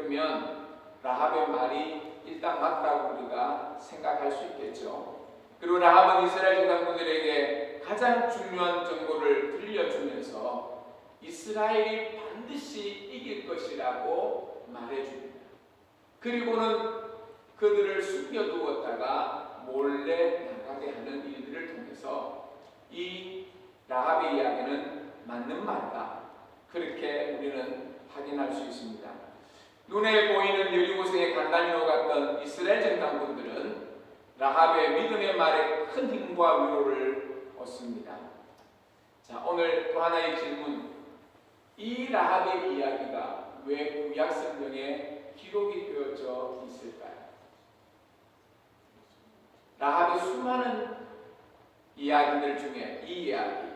그러면 라합의 말이 일단 맞다고 우리가 생각할 수 있겠죠. 그리고 라합은 이스라엘 제사장들에게 가장 중요한 정보를 들려주면서 이스라엘이 반드시 이길 것이라고 말해줍니다. 그리고는 그들을 숨겨두었다가 몰래 나가게 하는 일들을 통해서 이 라합의 이야기는 맞는 말이다, 그렇게 우리는 확인할 수 있습니다. 눈에 보이는 여리고성에 간단히 녹았던 이스라엘 정탐꾼들은 라합의 믿음의 말에 큰 힘과 위로를 얻습니다. 자, 오늘 또 하나의 질문. 이 라합의 이야기가 왜 구약 성경에 기록이 되어져 있을까요? 라합의 수많은 이야기들 중에 이 이야기,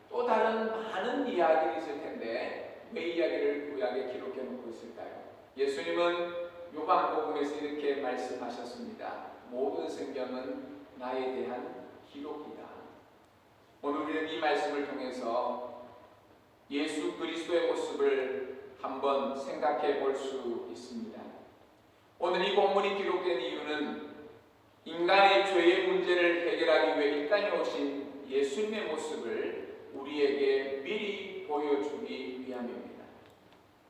또 다른 많은 이야기가 있을 텐데 왜 이야기를 구약에 기록해 놓고 있을까요? 예수님은 요한복음에서 이렇게 말씀하셨습니다. 모든 성경은 나에 대한 기록이다. 오늘 우리는 이 말씀을 통해서 예수 그리스도의 모습을 한번 생각해 볼 수 있습니다. 오늘 이 본문이 기록된 이유는 인간의 죄의 문제를 해결하기 위해 이 땅에 오신 예수님의 모습을 우리에게 미리 보여주기 위함입니다.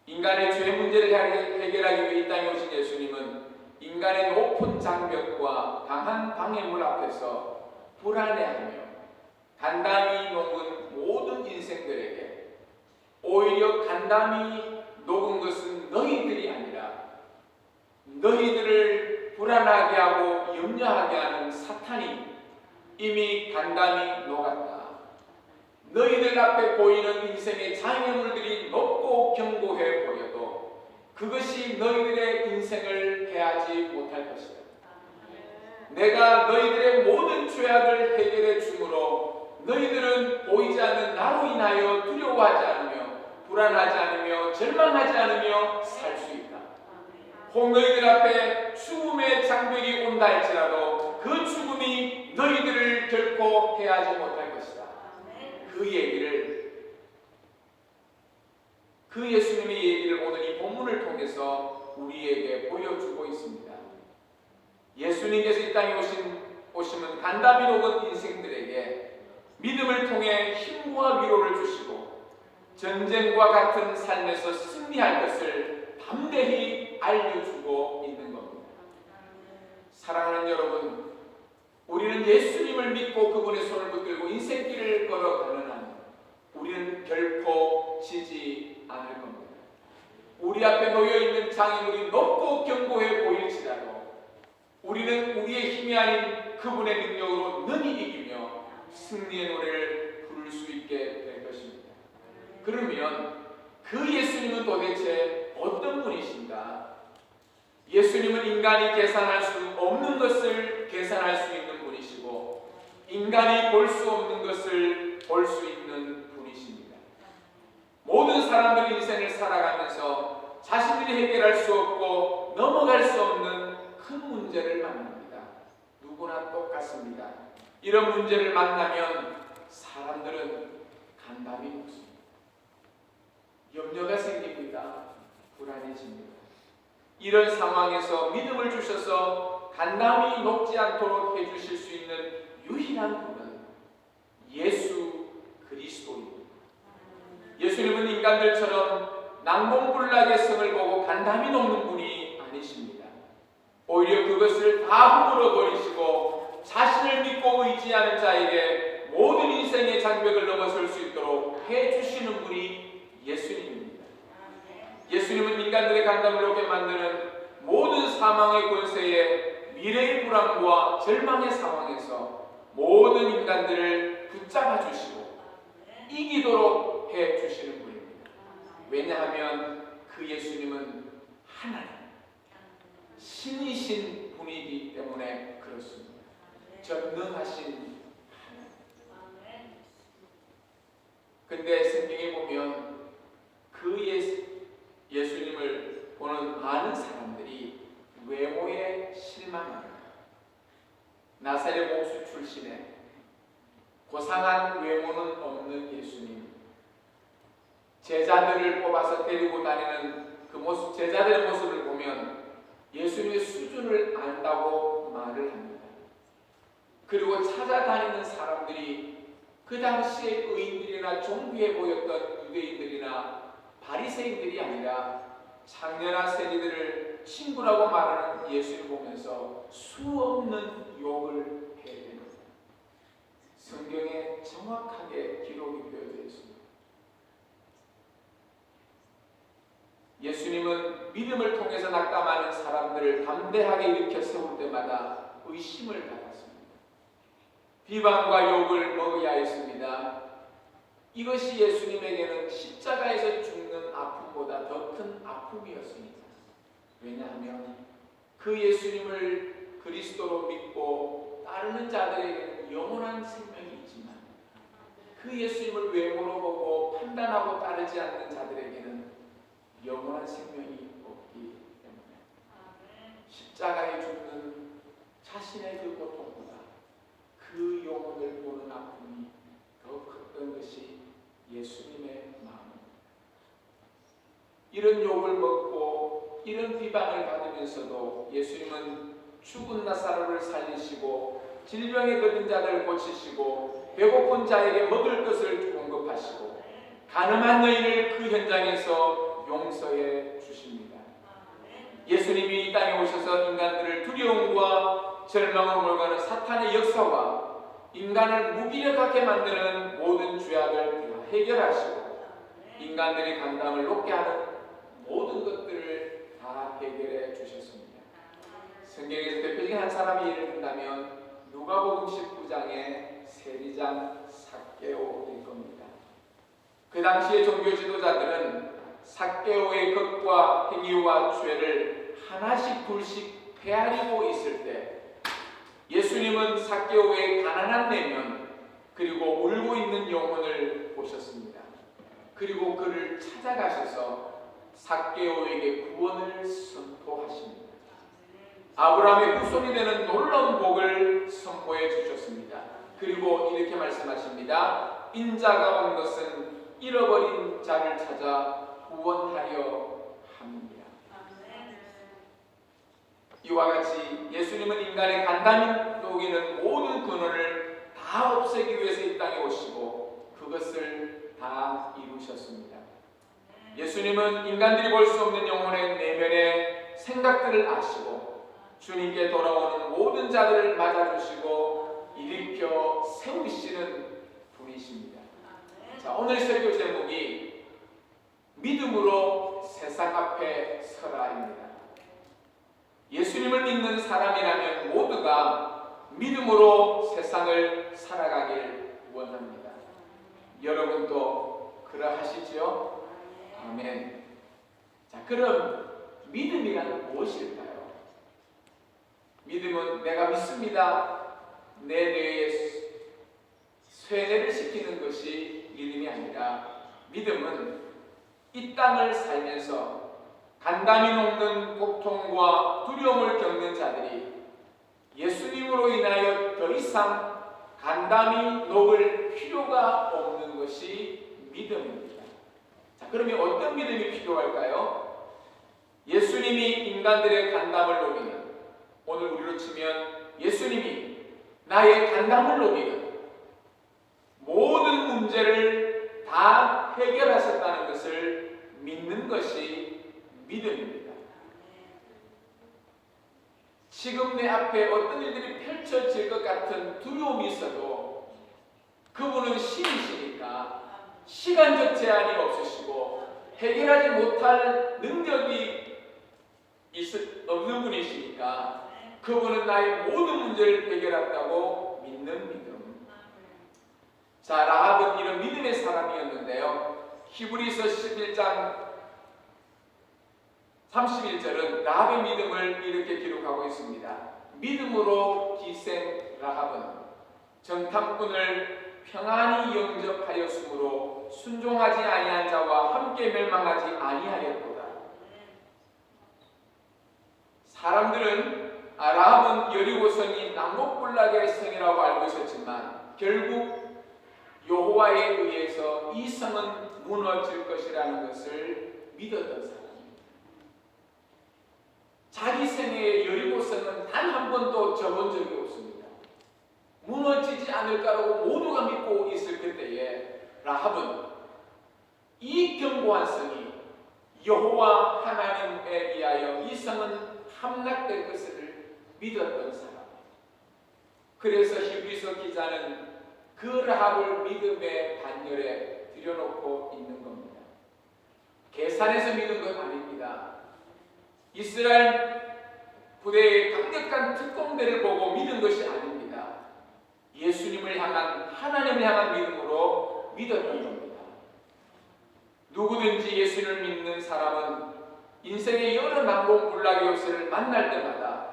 인간의 죄 문제를 해결하기 위해 이 땅에 오신 예수님은 인간의 높은 장벽과 강한 방해물 앞에서 불안해하며 간담이 녹은 모든 인생들에게 오히려 간담이 녹은 것은 너희들이 아니라 너희들을 불안하게 하고 염려하게 하는 사탄이 이미 간담이 녹았다. 너희들 앞에 보이는 인생의 장애물들이 높고 견고해 보여도 그것이 너희들의 인생을 해하지 못할 것이다. 내가 너희들의 모든 죄악을 해결해 주므로 너희들은 보이지 않는 나로 인하여 두려워하지 않으며 불안하지 않으며 절망하지 않으며 살 수 있다. 혹 너희들 앞에 죽음의 장벽이 온다 할지라도 그 죽음이 너희들을 결코 해하지 못할 것이다. 그 얘기를, 그 예수님의 얘기를 오늘 이 본문을 통해서 우리에게 보여주고 있습니다. 예수님께서 이 땅에 오시면 간담이 녹은 인생들에게 믿음을 통해 힘과 위로를 주시고 전쟁과 같은 삶에서 승리할 것을 담대히 알려주고 있는 겁니다. 사랑하는 여러분, 우리는 예수님을 믿고 그분의 손을 붙들고 인생길을 걸어가는 한 우리는 결코 지지 않을 겁니다. 우리 앞에 놓여있는 장애물이 높고 견고해 보일지라도 우리는 우리의 힘이 아닌 그분의 능력으로 능히 이기며 승리의 노래를 부를 수 있게 될 것입니다. 그러면 그 예수님은 도대체 어떤 분이신가? 예수님은 인간이 계산할 수 없는 것을 계산할 수 있는 분이시고 인간이 볼 수 없는 것을 볼 수 있는 분이십니다. 모든 사람들이 인생을 살아가면서 자신들이 해결할 수 없고 넘어갈 수 없는 큰 문제를 만납니다. 누구나 똑같습니다. 이런 문제를 만나면 사람들은 간담이 높습니다. 염려가 생깁니다. 불안해집니다. 이런 상황에서 믿음을 주셔서 간담이 녹지 않도록 해주실 수 있는 유일한 분은 예수 그리스도입니다. 예수님은 인간들처럼 난공불락의 성을 보고 간담이 녹는 분이 아니십니다. 오히려 그것을 다 흙으로 버리시고 자신을 믿고 의지하는 자에게 모든 인생의 장벽을 넘어설 수 있도록 해주시는 분이 예수님입니다. 예수님은 인간들의 간담을 녹게 만드는 모든 사망의 권세에 미래의 불안과 절망의 상황에서 모든 인간들을 붙잡아 주시고 이기도록 해 주시는 분입니다. 왜냐하면 그 예수님은 하나님, 신이신 분이기 때문에 그렇습니다. 전능하신 하나님. 근데 성경에 보면 그 예수님을 보는 많은 사람들이 외모에 실망합니다. 나사렛 목수 출신의 고상한 외모는 없는 예수님, 제자들을 뽑아서 데리고 다니는 그 모습, 제자들의 모습을 보면 예수님의 수준을 안다고 말을 합니다. 그리고 찾아다니는 사람들이 그 당시의 의인들이나 존귀해 보였던 유대인들이나 바리새인들이 아니라 장년한 세리들을 친구라고 말하는 예수를 보면서 수없는 욕을 해야 됩니다. 성경에 정확하게 기록이 되어져 있습니다. 예수님은 믿음을 통해서 낙담하는 사람들을 담대하게 일으켜 세울 때마다 의심을 받았습니다. 비방과 욕을 먹어야 했습니다. 이것이 예수님에게는 십자가에서 죽는 아픔보다 더 큰 아픔이었습니다. 왜냐하면 그 예수님을 그리스도로 믿고 따르는 자들에게는 영원한 생명이 있지만 그 예수님을 외모로 보고 판단하고 따르지 않는 자들에게는 영원한 생명이 없기 때문에 십자가에 죽는 자신의 그 고통보다 그 영혼을 보는 아픔이 더 컸던 것이 예수님의 마음입니다. 이런 욕을 먹고 이런 비방을 받으면서도 예수님은 죽은 나사로를 살리시고 질병에 걸린 자들을 고치시고 배고픈 자에게 먹을 것을 공급하시고 가늠한 너희를 그 현장에서 용서해 주십니다. 예수님이 이 땅에 오셔서 인간들을 두려움과 절망으로 몰아가는 사탄의 역사와 인간을 무기력하게 만드는 모든 죄악을 해결하시고 인간들의 감당을 높게 하는 모든 것들을 다 해결해 주셨습니다. 성경에서 대표적인 한 사람이 예를 든다면 누가복음 19장의 세리장 삭개오일 겁니다. 그 당시의 종교 지도자들은 삭개오의 것과 행위와 죄를 하나씩 둘씩 헤아리고 있을 때 예수님은 삭개오의 가난한 내면 그리고 울고 있는 영혼을 보셨습니다. 그리고 그를 찾아가셔서 삭개오에게 구원을 선포하십니다. 아브라함의 후손이 되는 놀라운 복을 선포해 주셨습니다. 그리고 이렇게 말씀하십니다. 인자가 온 것은 잃어버린 자를 찾아 구원하려 합니다. 이와 같이 예수님은 인간의 간담이 녹이는 모든 근원을 다 없애기 위해서 이 땅에 오시고 그것을 다 이루셨습니다. 예수님은 인간들이 볼 수 없는 영혼의 내면의 생각들을 아시고 주님께 돌아오는 모든 자들을 맞아주시고 일으켜 세우시는 분이십니다. 자, 오늘 설교 제목이 믿음으로 세상 앞에 서라입니다. 예수님을 믿는 사람이라면 모두가 믿음으로 세상을 살아가길 원합니다. 여러분도 그러하시죠? 아멘. 자, 그럼 믿음이란 무엇일까요? 믿음은 내가 믿습니다. 내 뇌에 쇠뇌를 시키는 것이 믿음이 아니라 믿음은 이 땅을 살면서 간담이 녹는 고통과 두려움을 겪는 자들이 예수님으로 인하여 더 이상 간담이 녹을 필요가 없는 것이 믿음입니다. 자, 그러면 어떤 믿음이 필요할까요? 예수님이 인간들의 간담을 녹이는, 오늘 우리로 치면 예수님이 나의 간담을 녹이는 모든 문제를 다 해결하셨다는 것을 믿는 것이 믿음입니다. 지금 내 앞에 어떤 일들이 펼쳐질 것 같은 두려움이 있어도 그분은 신이시니까 시간적 제한이 없으시고 해결하지 못할 능력이 없는 분이시니까 그분은 나의 모든 문제를 해결한다고 믿는 믿음. 자, 라합은 이런 믿음의 사람이었는데요. 히브리서 11장 31절은 라합의 믿음을 이렇게 기록하고 있습니다. 믿음으로 기생 라합은 정탐꾼을 평안히 영접하였으므로 순종하지 아니한 자와 함께 멸망하지 아니하였도다. 사람들은 라합은 여리고성이 난목불락의 성이라고 알고 있었지만 결국 여호와에 의해서 이 성은 무너질 것이라는 것을 믿었던 사람입니다. 악을 가르고 모두가 믿고 있을 그때에 라합은 이 견고한 성이 여호와 하나님에 의하여 이 성은 함락될 것을 믿었던 사람. 그래서 히브리서 기자는 그 라합을 믿음의 반열에 들여놓고 있는 겁니다. 계산해서 믿은 건 아닙니다. 이스라엘 부대의 강력한 특공대를 보고 믿은 것이 아닙니다. 예수님을 향한, 하나님을 향한 믿음으로 믿었던 겁니다. 누구든지 예수를 믿는 사람은 인생의 여러 난공불락의 요소를 만날 때마다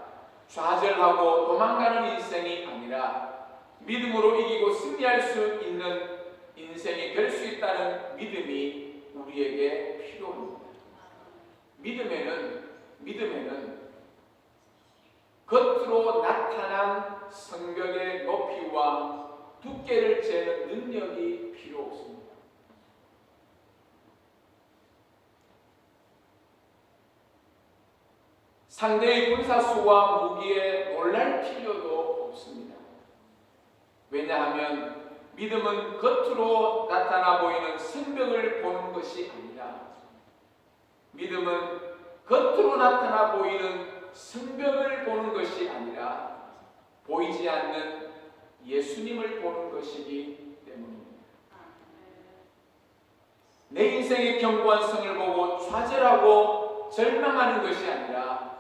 좌절하고 도망가는 인생이 아니라 믿음으로 이기고 승리할 수 있는 인생이 될 수 있다는 믿음이 우리에게 필요합니다. 믿음에는 겉으로 나타난 성벽의 높이와 두께를 재는 능력이 필요 없습니다. 상대의 군사수와 무기에 놀랄 필요도 없습니다. 왜냐하면 믿음은 겉으로 나타나 보이는 성벽을 보는 것이 아니라 믿음은 겉으로 나타나 보이는 성벽을 보는 것이 아니라 보이지 않는 예수님을 보는 것이기 때문입니다. 내 인생의 견고한 성을 보고 좌절하고 절망하는 것이 아니라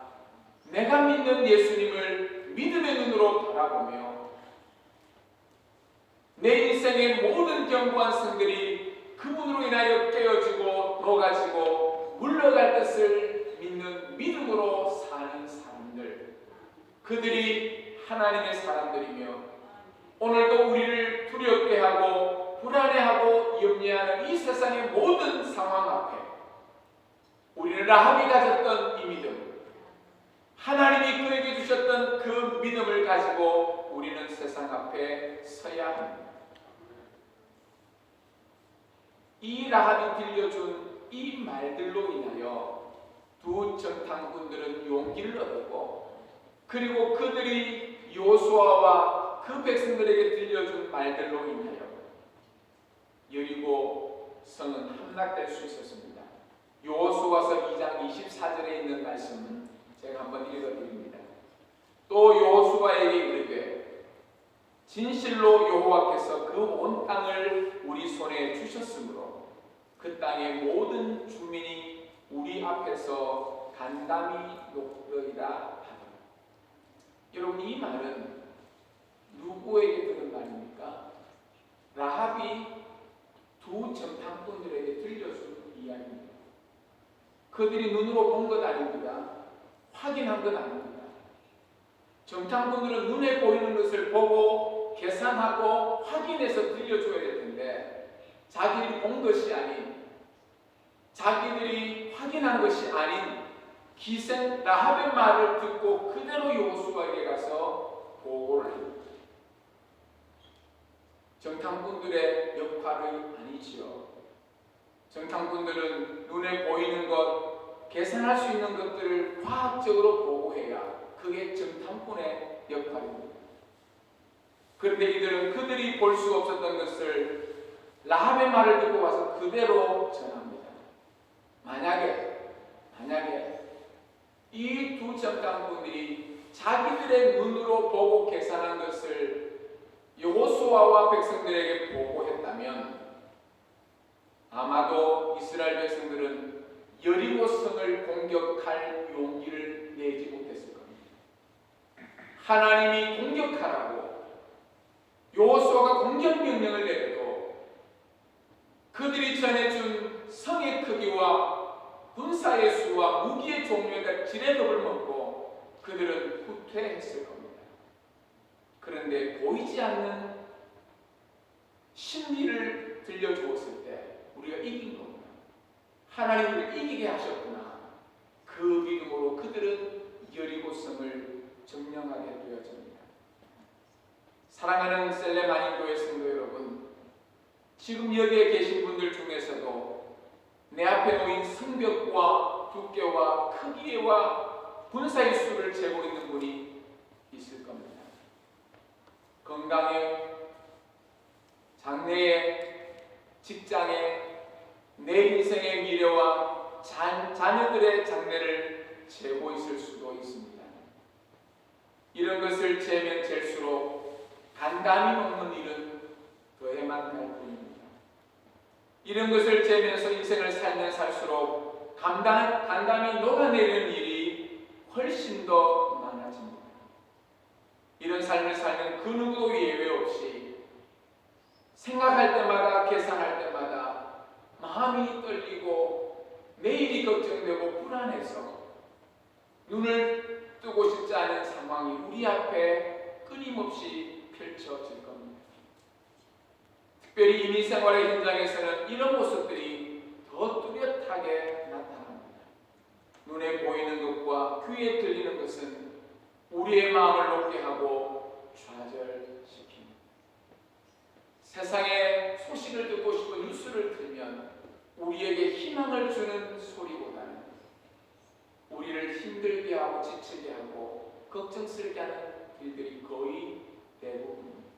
내가 믿는 예수님을 믿음의 눈으로 바라보며 내 인생의 모든 견고한 성들이 그분으로 인하여 깨어지고 녹아지고 물러갈 것을 믿는 믿음으로 사는 사람들, 그들이 하나님의 사람들이며 오늘도 우리를 두렵게 하고 불안해하고 염려하는 이 세상의 모든 상황 앞에 우리는 라합이 가졌던 이 믿음, 하나님이 그에게 주셨던 그 믿음을 가지고 우리는 세상 앞에 서야 합니다. 이 라합이 들려준 이 말들로 인하여 두 정탐꾼들은 용기를 얻었고, 그리고 그들이 여호수아와 그 백성들에게 들려준 말들로 인하여 여리고 성은 함락될 수 있었습니다. 여호수아서 2장 24절에 있는 말씀은 제가 한번 읽어드립니다. 또 여호수아에게 이르되 진실로 여호와께서 그 온 땅을 우리 손에 주셨으므로 그 땅의 모든 주민이 우리 앞에서 간담이 녹으리라 하더라. 여러분, 이 말은 누구에게 들은 말입니까? 라합이 두 정탐꾼들에게 들려준 이야기입니다. 그들이 눈으로 본 것 아닙니다. 확인한 것 아닙니다. 정탐꾼들은 눈에 보이는 것을 보고 계산하고 확인해서 들려줘야 될 텐데 자기들이 본 것이 아닌, 자기들이 확인한 것이 아닌 기생 라합의 말을 듣고 그대로 여호수아에게 가서 보고를 합니다. 정탐꾼들의 역할이 아니지요. 정탐꾼들은 눈에 보이는 것, 계산할 수 있는 것들을 과학적으로 보고해야 그게 정탐꾼의 역할입니다. 그런데 이들은 그들이 볼 수 없었던 것을 라합의 말을 듣고 와서 그대로 전합니다. 만약에 이 두 정탐꾼들이 자기들의 눈으로 보고 계산한 것을 여호수아와 백성들에게 보고했다면 아마도 이스라엘 백성들은 여리고 성을 공격할 용기를 내지 못했을 겁니다. 하나님이 공격하라고 여호수아가 공격 명령을 내려도 그들이 전해준 성의 크기와 군사의 수와 무기의 종류에 지레겁을 먹고 그들은 후퇴했을 겁니다. 그런데 보이지 않는 진리를 들려주었을 때 우리가 이긴 겁니다. 하나님 우리를 이기게 하셨구나. 그 믿음으로 그들은 여리고성을 점령하게 되어집니다. 사랑하는 셀레마니 교회 성도 여러분, 지금 여기에 계신 분들 중에서도 내 앞에 놓인 성벽과 두께와 크기와 군사의 수를 재고 있는 분이 있을 겁니다. 건강에 장래에, 직장에, 내 인생의 미래와 자녀들의 장래를 재고 있을 수도 있습니다. 이런 것을 재면 잴수록 간담이 넘는 일은 더해만 갈 뿐입니다. 이런 것을 재면서 인생을 살면 살수록 간담이 녹아내리는 일이 훨씬 더 많아집니다. 이런 삶을 살면 그 누구도 예외 없이 생각할 때마다, 계산할 때마다 마음이 떨리고 내일이 걱정되고 불안해서 눈을 뜨고 싶지 않은 상황이 우리 앞에 끊임없이 펼쳐질 겁니다. 특별히 이민생활의 현장에서는 이런 모습들이 더 뚜렷하게 나타납니다. 눈에 보이는 것과 귀에 들리는 것은 우리의 마음을 높게 하고 좌절시킵니다. 세상에 소식을 듣고 싶은 뉴스를 틀면 우리에게 희망을 주는 소리보다는 우리를 힘들게 하고 지치게 하고 걱정스럽게 하는 일들이 거의 대부분입니다.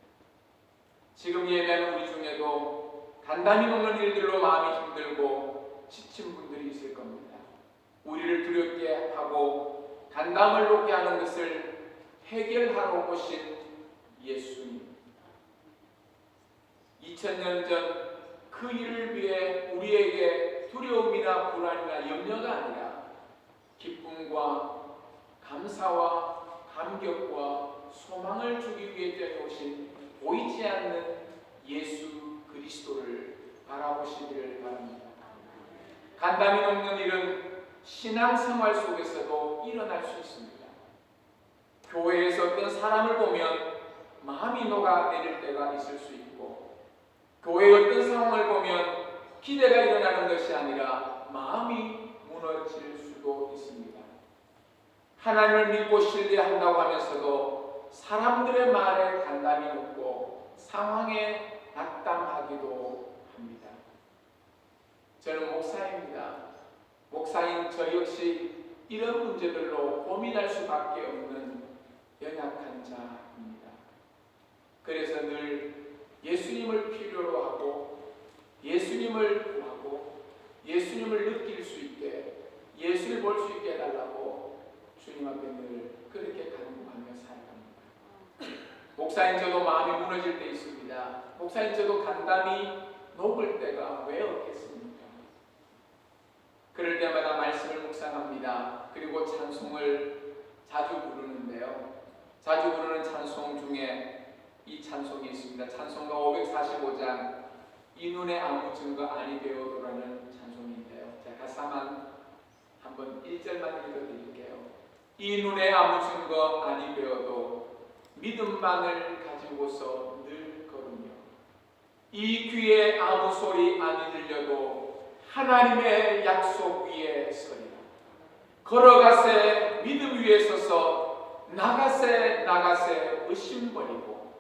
지금 예배하는 우리 중에도 간담이 넘는 일들로 마음이 힘들고 지친 분들이 있을 겁니다. 우리를 두렵게 하고 간담을 놓게 하는 것을 해결하러 오신 예수님. 2000년 전 그 일을 위해 우리에게 두려움이나 불안이나 염려가 아니라 기쁨과 감사와 감격과 소망을 주기 위해 되어오신 보이지 않는 예수 그리스도를 바라보시기를 바랍니다. 간담이 넘는 일은 신앙생활 속에서도 일어날 수 있습니다. 교회에서 어떤 사람을 보면 마음이 녹아내릴 때가 있을 수 있고, 교회의 어떤 상황을 보면 기대가 일어나는 것이 아니라 마음이 무너질 수도 있습니다. 하나님을 믿고 신뢰한다고 하면서도 사람들의 말에 간담이 높고 상황에 낙담하기도 합니다. 저는 목사입니다. 목사인 저 역시 이런 문제들로 고민할 수밖에 없는 연약한 자입니다. 그래서 늘 예수님을 필요로 하고 예수님을 구하고 예수님을 느낄 수 있게, 예수를 볼 수 있게 해달라고 주님 앞에 늘 그렇게 간구하며 살아갑니다. 목사인 저도 마음이 무너질 때 있습니다. 목사인 저도 간담이 녹을 때가 왜 없겠습니까? 그럴 때마다 말씀을 묵상합니다. 그리고 찬송을 자주 부르는데요. 자주 부르는 찬송 중에 이 찬송이 있습니다. 찬송가 545장 이 눈에 아무 증거 아니 되어도라는 찬송인데요. 제가 가사만 한번 1절만 읽어드릴게요. 이 눈에 아무 증거 아니 되어도 믿음만을 가지고서 늘 걸으며 이 귀에 아무 소리 아니 들려도 하나님의 약속 위에 서리라. 걸어가세 믿음 위에 서서 나가세 의심 버리고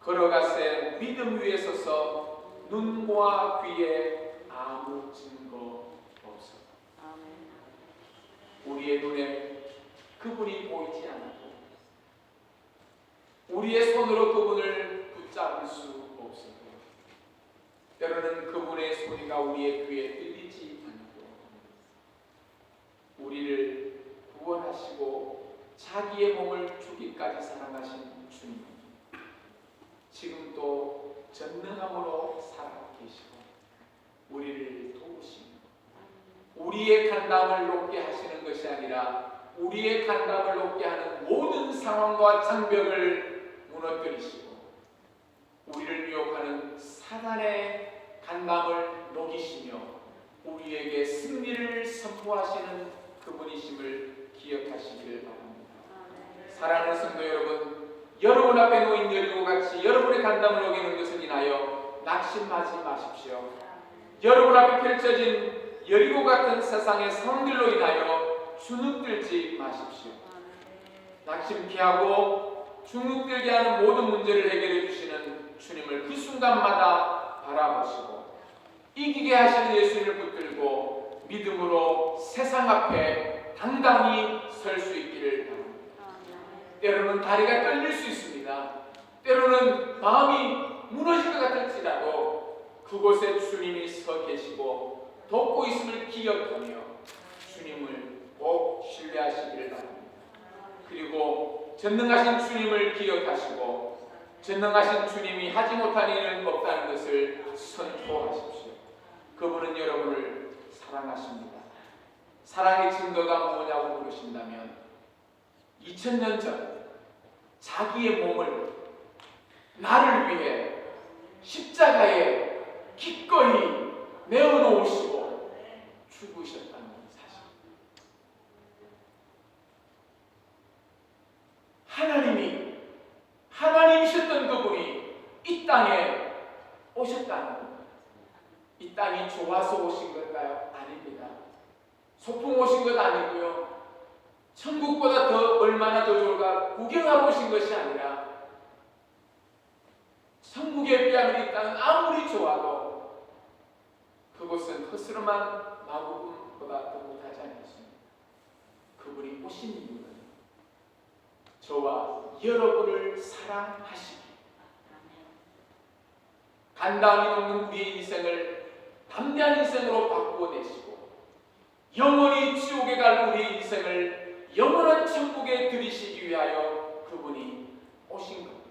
걸어가세 믿음 위에 서서 눈과 귀에 아무 증거 없어. 우리의 눈에 그분이 보이지 않고 우리의 손으로 그분을 붙잡을 수 없어도 때로는 그분의 소리가 우리의 귀에 들리지 않고 우리를 구원하시고 자기의 몸을 주기까지 사랑하신 주님, 지금도 전능함으로 살아계시고 우리를 도우시고 우리의 간담을 높게 하시는 것이 아니라 우리의 간담을 높게 하는 모든 상황과 장벽을 무너뜨리시고 우리를 유혹하는 사단의 간담을 녹이시며 우리에게 승리를 선포하시는 그분이심을 기억하시기를 바랍니다. 사랑하는 성도 여러분, 여러분 앞에 놓인 여리고 같이 여러분의 간담을 녹이는 것을 인하여 낙심하지 마십시오. 여러분 앞에 펼쳐진 여리고 같은 세상의 상황들로 인하여 주눅들지 마십시오. 낙심케 하고 주눅들게 하는 모든 문제를 해결해 주시는 주님을 그 순간마다 바라보시고 이기게 하시는 예수님을 붙들고 믿음으로 세상 앞에 당당히 설 수 있기를 바랍니다. 때로는 다리가 떨릴 수 있습니다. 때로는 마음이 무너질 것 같을지라도 그곳에 주님이 서 계시고 돕고 있음을 기억하며 주님을 꼭 신뢰하시기를 바랍니다. 그리고 전능하신 주님을 기억하시고 전능하신 주님이 하지 못한 일은 없다는 것을 선포하십시오. 그분은 여러분을 사랑하십니다. 사랑의 증거가 뭐냐고 물으신다면 2000년 전 자기의 몸을 나를 위해 십자가에 기꺼이 내어놓으시고 죽으셨다는 사실. 하나님이셨던 그분이 이 땅에 오셨다는 것. 이 땅이 좋아서 오신 걸까요? 아닙니다. 소풍 오신 것 아니고요. 천국보다 더 얼마나 더 좋을까 구경하러 오신 것이 아니라 천국에 비하면 이 땅은 아무리 좋아도 그곳은 허스름한 마구금보다 더 못하지 않겠습니까? 그분이 오신 이유는 저와 여러분을 사랑하시기, 간단히 녹는 우리의 인생을 담대한 인생으로 바꾸어내시고 영원히 지옥에 갈 우리의 인생을 영원한 천국에 들이시기 위하여 그분이 오신 겁니다.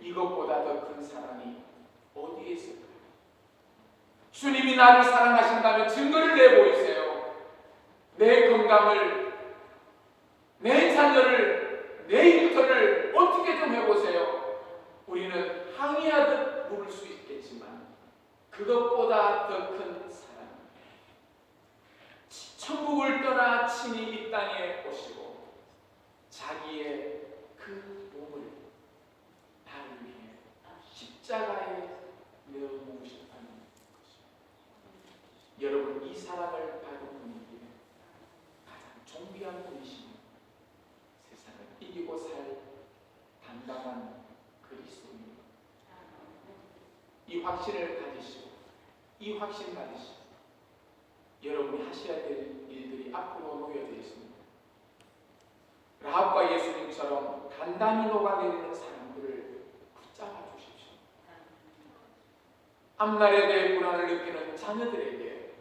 이것보다 더 큰 사랑이 어디에 있을까요? 주님이 나를 사랑하신다면 증거를 내보이세요. 내 건강을, 내 자녀를, 내 일터를 어떻게 좀 해보세요. 우리는 항의하듯 물을 수 있겠지만 그것보다 더 큰 사랑, 천국을 떠나 친히 이 땅에 오시고 자기의 그 몸을 나를 위해 십자가에 내어놓으셨다는 것입니다. 여러분, 이 사랑을 받은 분이기에 가장 존귀한 분이시며 세상을 이기고 살 당당한 그리스도입니다. 이 확신을 가지시고 이 확신 가지시고 여러분이 하셔야 될 일들이 앞으로 놓여져 있습니다. 라합과 예수님처럼 단단히 녹아내리는 사람들을 붙잡아 주십시오. 앞날에 대해 불안을 느끼는 자녀들에게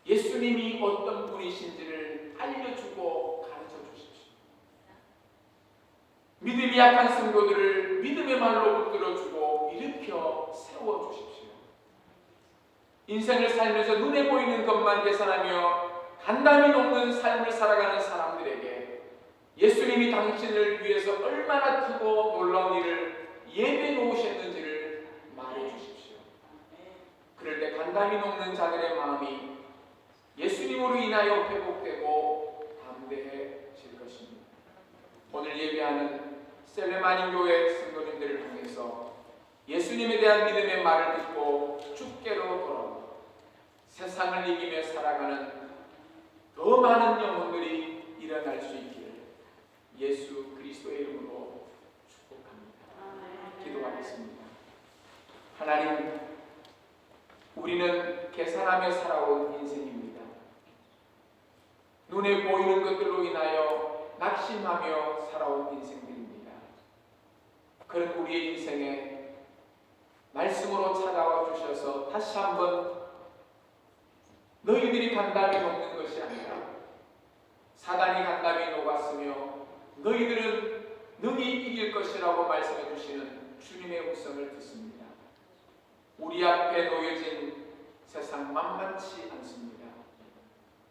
예수님이 어떤 분이신지를 알려주고 가르쳐 주십시오. 믿음이 약한 성도들을 믿음의 말로 붙들어주고 일으켜 세워주십시오. 인생을 살면서 눈에 보이는 것만 계산하며 간담이 녹는 삶을 살아가는 사람들에게 예수님이 당신을 위해서 얼마나 크고 놀라운 일을 예배 놓으셨는지를 말해주십시오. 그럴 때 간담이 녹는 자들의 마음이 예수님으로 인하여 회복되고 담대해질 것입니다. 오늘 예배하는 셀레마니 교회 성도님들을 통해서 예수님에 대한 믿음의 말을 듣고 주께로 돌아오고 세상을 이기며 살아가는 더 많은 영혼들이 일어날 수 있기를 예수 그리스도의 이름으로 축복합니다. 기도하겠습니다. 하나님, 우리는 계산하며 살아온 인생입니다. 눈에 보이는 것들로 인하여 낙심하며 살아온 인생들입니다. 그런 우리의 인생에 말씀으로 찾아와 주셔서 다시 한번 너희들이 간담이 녹는 것이 아니라 사단이 간담이 녹았으며 너희들은 능히 이길 것이라고 말씀해 주시는 주님의 음성을 듣습니다. 우리 앞에 놓여진 세상 만만치 않습니다.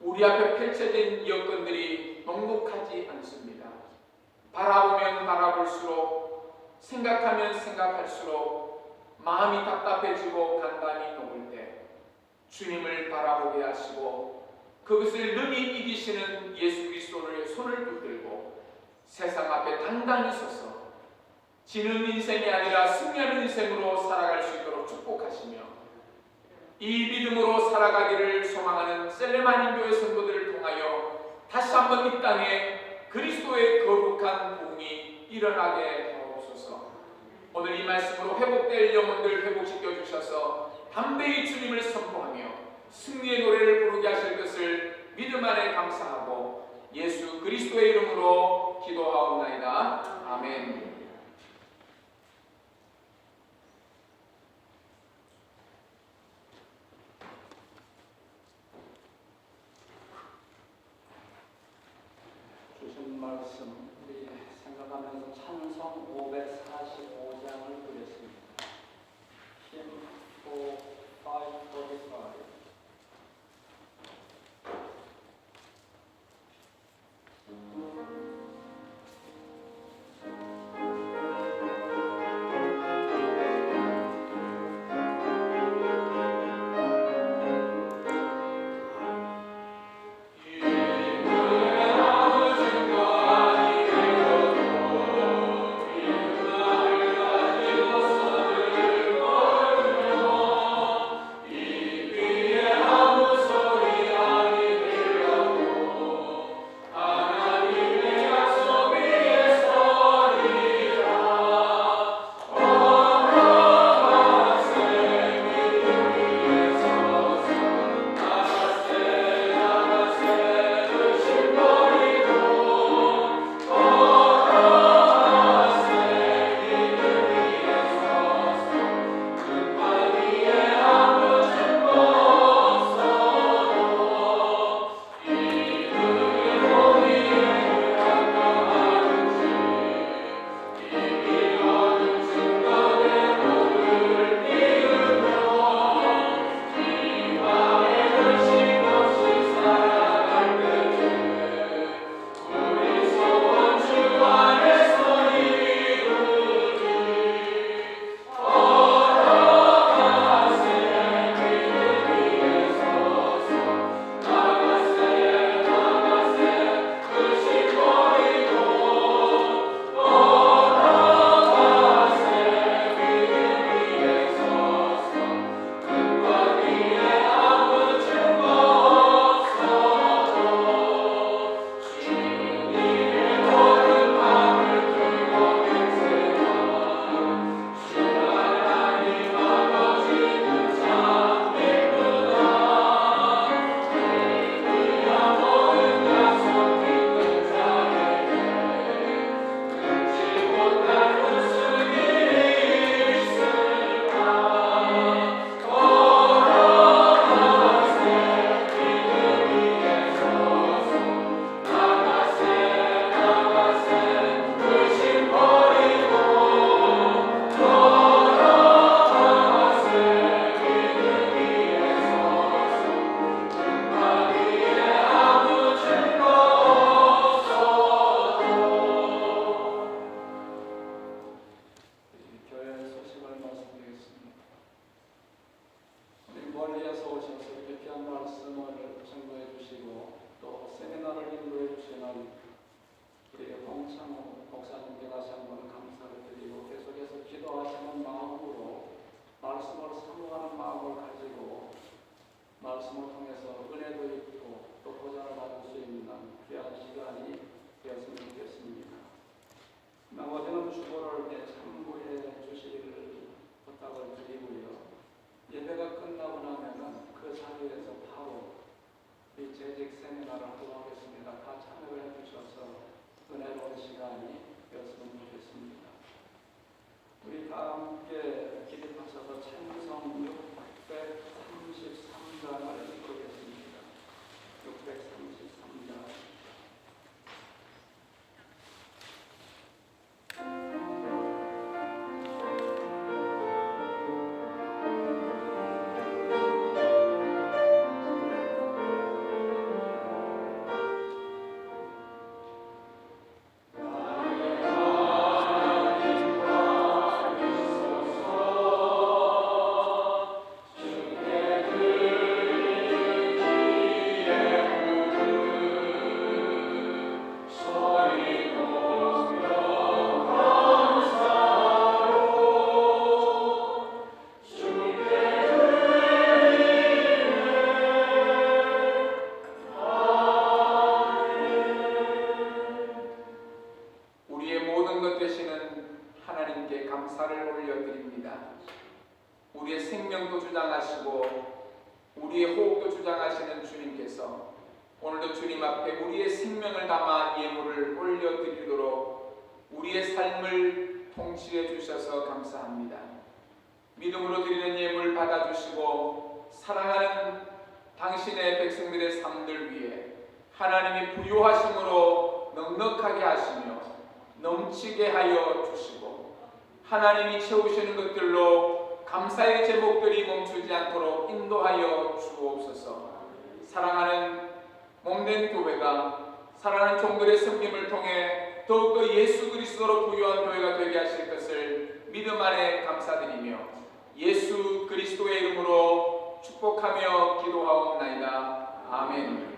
우리 앞에 펼쳐진 여건들이 녹록하지 않습니다. 바라보면 바라볼수록 생각하면 생각할수록 마음이 답답해지고 간담이 녹을 때 주님을 바라보게 하시고 그것을 능히 이기시는 예수 그리스도를 손을 붙들고 세상 앞에 당당히 서서 지는 인생이 아니라 승리하는 인생으로 살아갈 수 있도록 축복하시며 이 믿음으로 살아가기를 소망하는 셀레마니 교회 성도들을 통하여 다시 한번 이 땅에 그리스도의 거룩한 부흥이 일어나게 하옵소서. 오늘 이 말씀으로 회복될 영혼들 회복시켜 주셔서 담대히 주님을 선포하며 승리의 노래를 부르게 하실 것을 믿음 안에 감사하고 예수 그리스도의 이름으로 기도하옵나이다. 아멘. 말씀 우리 생각하면서 찬송 545장을 보겠습니다. Hymn 545. 말씀을 통해서 은혜도 있고 또 보좌를 받을 수 있는 귀한 시간이 되었으면 좋겠습니다. 나머지는 주보를 참고해 주시기를 부탁을 드리고요. 예배가 끝나고 나면은 그 자리에서 바로 이 재직 세미나를 하도록 하겠습니다. 다 참여해 주셔서 은혜로운 시간이 되었으면 좋겠습니다. 우리 다 함께 기립하셔서 찬송 633장을 부르겠습니다. 633장. 감사를 올려드립니다. 우리의 생명도 주장하시고 우리의 호흡도 주장하시는 주님께서 오늘도 주님 앞에 우리의 생명을 담아 예물을 올려드리도록 우리의 삶을 통치해 주셔서 감사합니다. 믿음으로 드리는 예물 받아주시고 사랑하는 당신의 백성들의 삶들 위해 하나님이 부요하심으로 넉넉하게 하시며 넘치게 하여 주시고 하나님이 채우시는 것들로 감사의 제목들이 멈추지 않도록 인도하여 주옵소서. 사랑하는 몸된 교회가 사랑하는 종들의 섬김을 통해 더욱더 예수 그리스도로 부유한 교회가 되게 하실 것을 믿음 안에 감사드리며 예수 그리스도의 이름으로 축복하며 기도하옵나이다. 아멘.